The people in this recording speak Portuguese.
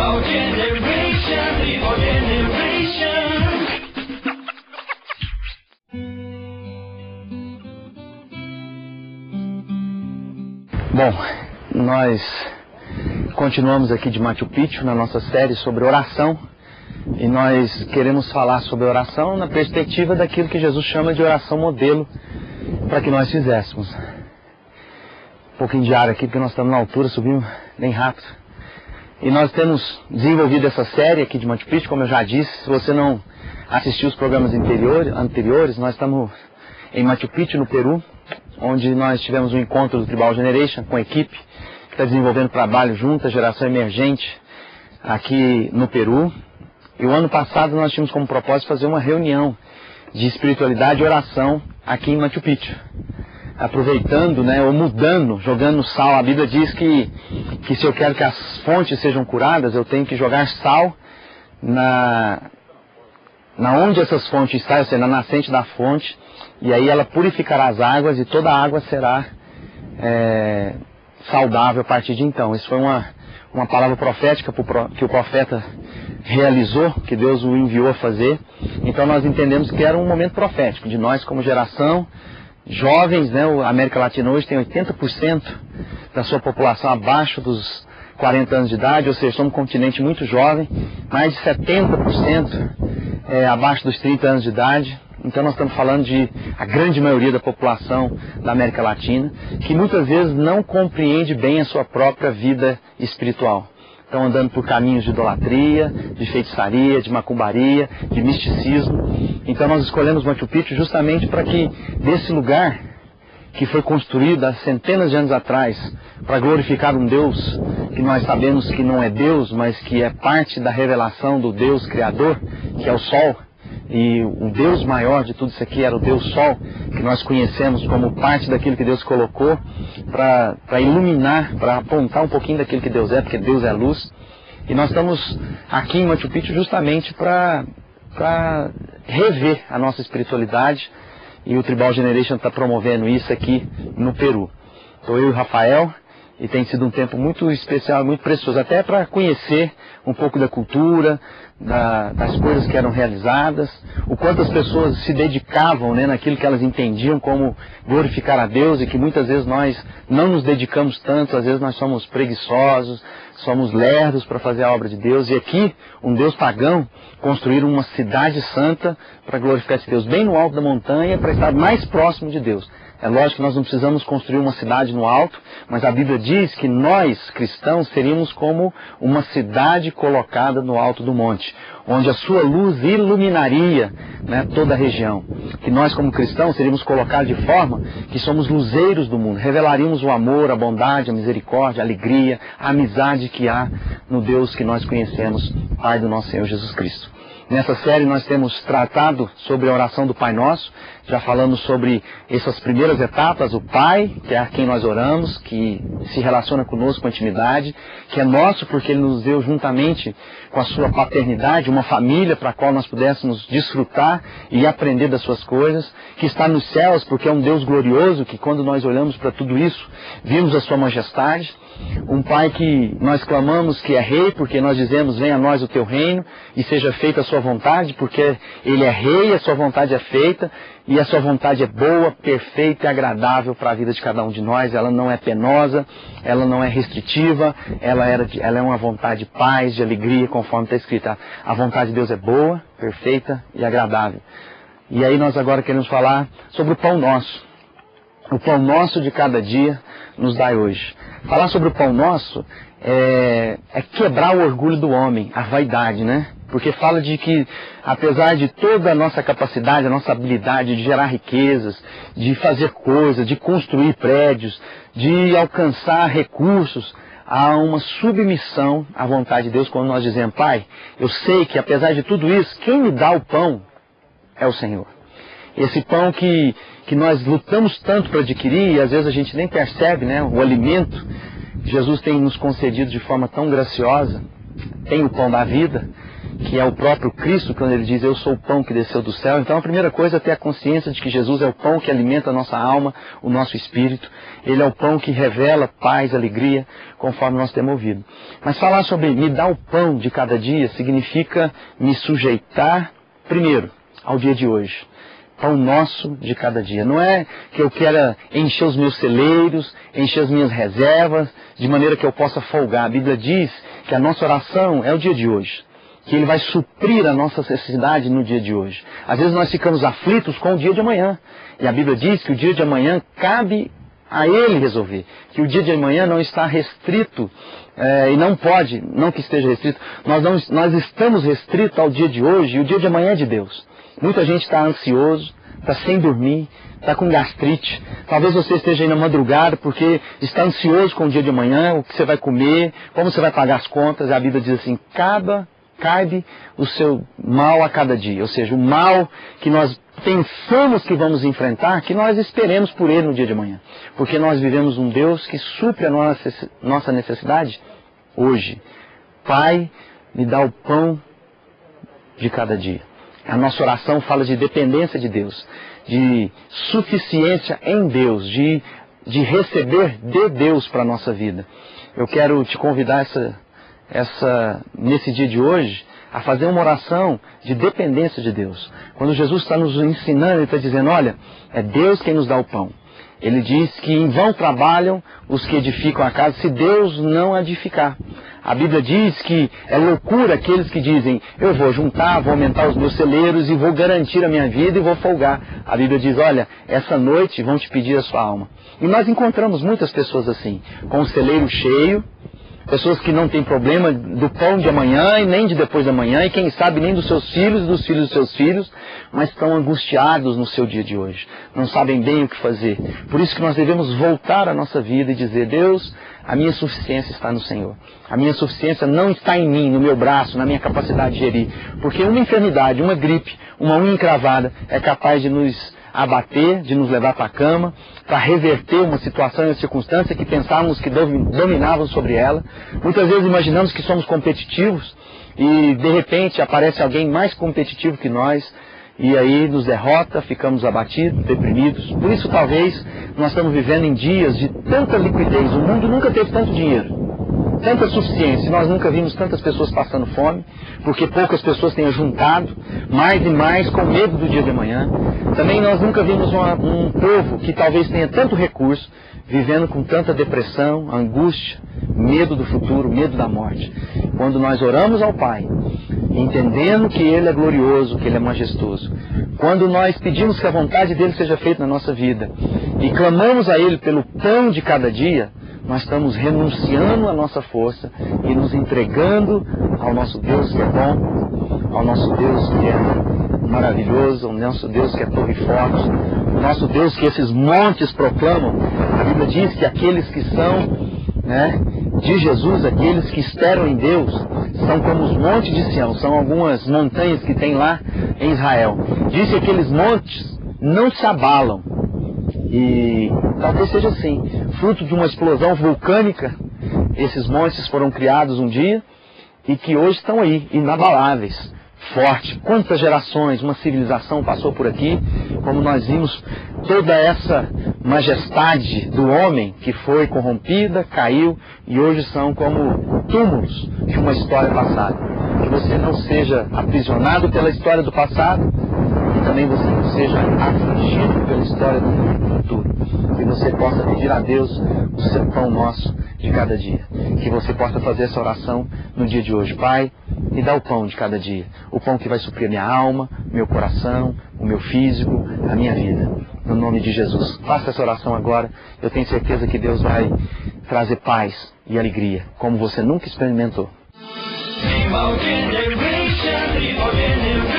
more generation, three more generations. Bom, nós continuamos aqui de Machu Picchu na nossa série sobre oração e nós queremos falar sobre oração na perspectiva daquilo que Jesus chama de oração modelo para que nós fizéssemos. Um pouquinho de ar aqui porque nós estamos na altura, subimos bem rápido. E nós temos desenvolvido essa série aqui de Machu Picchu, como eu já disse. Se você não assistiu os programas anteriores, nós estamos em Machu Picchu, no Peru, onde nós tivemos um encontro do Tribal Generation com a equipe que está desenvolvendo trabalho junto à geração emergente aqui no Peru. E o ano passado nós tínhamos como propósito fazer uma reunião de espiritualidade e oração aqui em Machu Picchu. Aproveitando, ou mudando, jogando sal. A Bíblia diz que se eu quero que as fontes sejam curadas, eu tenho que jogar sal na onde essas fontes estão, ou seja, na nascente da fonte, e aí ela purificará as águas e toda a água será saudável a partir de então. Isso foi uma palavra profética que o profeta realizou, que Deus o enviou a fazer. Então nós entendemos que era um momento profético de nós como geração, jovens, a América Latina hoje tem 80% da sua população abaixo dos 40 anos de idade, ou seja, somos um continente muito jovem, mais de 70% abaixo dos 30 anos de idade. Então nós estamos falando de a grande maioria da população da América Latina, que muitas vezes não compreende bem a sua própria vida espiritual. Estão andando por caminhos de idolatria, de feitiçaria, de macumbaria, de misticismo. Então nós escolhemos Machu Picchu justamente para que desse lugar que foi construído há centenas de anos atrás para glorificar um Deus que nós sabemos que não é Deus, mas que é parte da revelação do Deus Criador, que é o Sol. E o Deus maior de tudo isso aqui era o Deus Sol, que nós conhecemos como parte daquilo que Deus colocou para iluminar, para apontar um pouquinho daquilo que Deus é, porque Deus é luz. E nós estamos aqui em Machu Picchu justamente para rever a nossa espiritualidade, e o Tribal Generation está promovendo isso aqui no Peru. Estou eu e o Rafael, e tem sido um tempo muito especial, muito precioso, até para conhecer um pouco da cultura, das coisas que eram realizadas, o quanto as pessoas se dedicavam naquilo que elas entendiam como glorificar a Deus, e que muitas vezes nós não nos dedicamos tanto, às vezes nós somos preguiçosos, somos lerdos para fazer a obra de Deus. E aqui, um Deus pagão construir uma cidade santa para glorificar esse Deus, bem no alto da montanha, para estar mais próximo de Deus. É lógico que nós não precisamos construir uma cidade no alto, mas a Bíblia diz que nós, cristãos, seríamos como uma cidade colocada no alto do monte, onde a sua luz iluminaria toda a região. Que nós, como cristãos, seríamos colocados de forma que somos luzeiros do mundo, revelaríamos o amor, a bondade, a misericórdia, a alegria, a amizade que há no Deus que nós conhecemos, Pai do nosso Senhor Jesus Cristo. Nessa série nós temos tratado sobre a oração do Pai Nosso, já falamos sobre essas primeiras etapas, o Pai, que é a quem nós oramos, que se relaciona conosco com intimidade, que é nosso porque Ele nos deu juntamente com a sua paternidade uma família para a qual nós pudéssemos desfrutar e aprender das suas coisas, que está nos céus porque é um Deus glorioso, que quando nós olhamos para tudo isso, vimos a sua majestade. Um Pai que nós clamamos que é Rei, porque nós dizemos, venha a nós o teu reino e seja feita a sua vontade, porque Ele é Rei, a sua vontade é feita, e a sua vontade é boa, perfeita e agradável para a vida de cada um de nós. Ela não é penosa, ela não é restritiva, ela é uma vontade de paz, de alegria, conforme está escrito. A vontade de Deus é boa, perfeita e agradável. E aí nós agora queremos falar sobre o pão nosso. O pão nosso de cada dia nos dai hoje. Falar sobre o pão nosso é quebrar o orgulho do homem, a vaidade, Porque fala de que, apesar de toda a nossa capacidade, a nossa habilidade de gerar riquezas, de fazer coisas, de construir prédios, de alcançar recursos, há uma submissão à vontade de Deus quando nós dizemos, Pai, eu sei que apesar de tudo isso, quem me dá o pão é o Senhor. Esse pão que nós lutamos tanto para adquirir, e às vezes a gente nem percebe, o alimento que Jesus tem nos concedido de forma tão graciosa. Tem o pão da vida, que é o próprio Cristo, quando ele diz, eu sou o pão que desceu do céu. Então a primeira coisa é ter a consciência de que Jesus é o pão que alimenta a nossa alma, o nosso espírito. Ele é o pão que revela paz, alegria, conforme nós temos ouvido. Mas falar sobre me dar o pão de cada dia significa me sujeitar, primeiro, ao dia de hoje. Pão nosso de cada dia. Não é que eu queira encher os meus celeiros, encher as minhas reservas, de maneira que eu possa folgar. A Bíblia diz que a nossa oração é o dia de hoje, que Ele vai suprir a nossa necessidade no dia de hoje. Às vezes nós ficamos aflitos com o dia de amanhã, e a Bíblia diz que o dia de amanhã cabe a Ele resolver, que o dia de amanhã não está restrito, e não pode, não que esteja restrito, nós estamos restritos ao dia de hoje, e o dia de amanhã é de Deus. Muita gente está ansioso, está sem dormir, está com gastrite. Talvez você esteja aí na madrugada porque está ansioso com o dia de amanhã, o que você vai comer, como você vai pagar as contas. E a Bíblia diz assim, cabe o seu mal a cada dia. Ou seja, o mal que nós pensamos que vamos enfrentar, que nós esperemos por ele no dia de amanhã. Porque nós vivemos um Deus que supre a nossa necessidade hoje. Pai, me dá o pão de cada dia. A nossa oração fala de dependência de Deus, de suficiência em Deus, de receber de Deus para a nossa vida. Eu quero te convidar nesse dia de hoje a fazer uma oração de dependência de Deus. Quando Jesus está nos ensinando, Ele está dizendo, olha, é Deus quem nos dá o pão. Ele diz que em vão trabalham os que edificam a casa, se Deus não edificar. A Bíblia diz que é loucura aqueles que dizem, eu vou juntar, vou aumentar os meus celeiros e vou garantir a minha vida e vou folgar. A Bíblia diz, olha, essa noite vão te pedir a sua alma. E nós encontramos muitas pessoas assim, com o celeiro cheio, pessoas que não têm problema do pão de amanhã e nem de depois da manhã, e quem sabe nem dos seus filhos e dos filhos dos seus filhos, mas estão angustiados no seu dia de hoje. Não sabem bem o que fazer. Por isso que nós devemos voltar à nossa vida e dizer, Deus, a minha suficiência está no Senhor. A minha suficiência não está em mim, no meu braço, na minha capacidade de gerir. Porque uma enfermidade, uma gripe, uma unha encravada é capaz de nos abater, de nos levar para a cama, para reverter uma situação e uma circunstância que pensávamos que dominavam sobre ela. Muitas vezes imaginamos que somos competitivos e de repente aparece alguém mais competitivo que nós e aí nos derrota, ficamos abatidos, deprimidos. Por isso talvez nós estamos vivendo em dias de tanta liquidez. O mundo nunca teve tanto dinheiro, tanta suficiência. Nós nunca vimos tantas pessoas passando fome, porque poucas pessoas têm ajuntado mais e mais com medo do dia de amanhã. Também nós nunca vimos um povo que talvez tenha tanto recurso, vivendo com tanta depressão, angústia, medo do futuro, medo da morte. Quando nós oramos ao Pai, entendendo que Ele é glorioso, que Ele é majestoso, quando nós pedimos que a vontade dEle seja feita na nossa vida e clamamos a Ele pelo pão de cada dia, nós estamos renunciando à nossa força e nos entregando ao nosso Deus que é bom, ao nosso Deus que é maravilhoso, ao nosso Deus que é torre forte, o nosso Deus que esses montes proclamam. A Bíblia diz que aqueles que são de Jesus, aqueles que esperam em Deus, são como os montes de Sião, são algumas montanhas que tem lá em Israel. Diz que aqueles montes não se abalam. E talvez seja assim, fruto de uma explosão vulcânica, esses montes foram criados um dia e que hoje estão aí, inabaláveis, fortes. Quantas gerações, uma civilização passou por aqui, como nós vimos toda essa majestade do homem que foi corrompida, caiu e hoje são como túmulos de uma história passada. Que você não seja aprisionado pela história do passado e também você não seja afligido pela história do futuro. Que você possa pedir a Deus o seu pão nosso de cada dia. Que você possa fazer essa oração no dia de hoje. Pai, me dá o pão de cada dia. O pão que vai suprir a minha alma, meu coração, o meu físico, a minha vida. No nome de Jesus. Faça essa oração agora. Eu tenho certeza que Deus vai trazer paz e alegria, como você nunca experimentou. The Regeneration, the Regeneration.